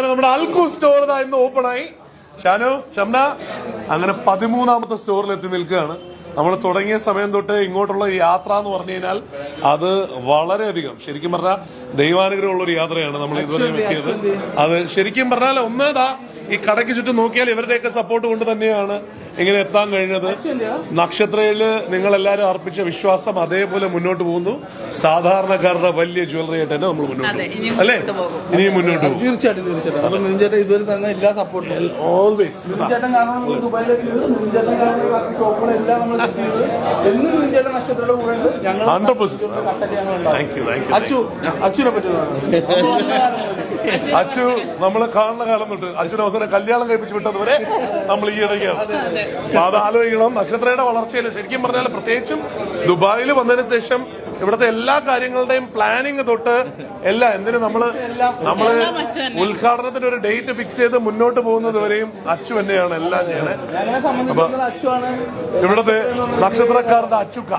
നമ്മുടെ അൽക്കു സ്റ്റോർ ഇന്ന് ഓപ്പൺ ആയി. ഷാനു, ഷംന അങ്ങനെ 13ാമത്തെ സ്റ്റോറിൽ എത്തി നിൽക്കുകയാണ്. നമ്മൾ തുടങ്ങിയ സമയം തൊട്ട് ഇങ്ങോട്ടുള്ള യാത്ര എന്ന് പറഞ്ഞു കഴിഞ്ഞാൽ അത് വളരെയധികം ശരിക്കും പറഞ്ഞാൽ ദൈവാനുഗ്രഹമുള്ള ഒരു യാത്രയാണ് നമ്മൾ ഇതുവരെ നോക്കിയത്. അത് ശരിക്കും പറഞ്ഞാൽ ഒന്നേതാ ഈ കടയ്ക്ക് ചുറ്റും നോക്കിയാൽ ഇവരുടെയൊക്കെ സപ്പോർട്ട് കൊണ്ട് തന്നെയാണ് ഇങ്ങനെ എത്താൻ കഴിഞ്ഞത്. നക്ഷത്രയില് നിങ്ങൾ എല്ലാവരും അർപ്പിച്ച വിശ്വാസം അതേപോലെ മുന്നോട്ട് പോകുന്നു. സാധാരണക്കാരുടെ വലിയ ജ്വല്ലറി ആയിട്ട് തന്നെ നമ്മൾ മുന്നോട്ട് പോകും അല്ലേ? ഇനിയും മുന്നോട്ട് പോകും തീർച്ചയായിട്ടും. ഇതുവരെ തന്നെ എല്ലാ സപ്പോർട്ടും ഓൾവേസ്. അച്ചു നമ്മള് കാണുന്ന കാലം തൊട്ട് അച്ഛന് അവസരം കല്യാണം കഴിപ്പിച്ച് വിട്ടതുവരെ നമ്മൾ ഈ ഇടയ്ക്കാണ്. അപ്പൊ അത് ആലോചിക്കണം. നക്ഷത്രയുടെ വളർച്ചയിൽ ശരിക്കും പറഞ്ഞാൽ പ്രത്യേകിച്ചും ദുബായിൽ വന്നതിന് ശേഷം ഇവിടുത്തെ എല്ലാ കാര്യങ്ങളുടെയും പ്ലാനിങ് തൊട്ട് എല്ലാം എന്തിനു നമ്മള് ഉദ്ഘാടനത്തിന് ഒരു ഡേറ്റ് ഫിക്സ് ചെയ്ത് മുന്നോട്ട് പോകുന്നത് വരെയും അച്ചു തന്നെയാണ് എല്ലാം ചെയ്യണേ. അപ്പൊ ഇവിടുത്തെ നക്ഷത്രക്കാരുടെ അച്ചുക്ക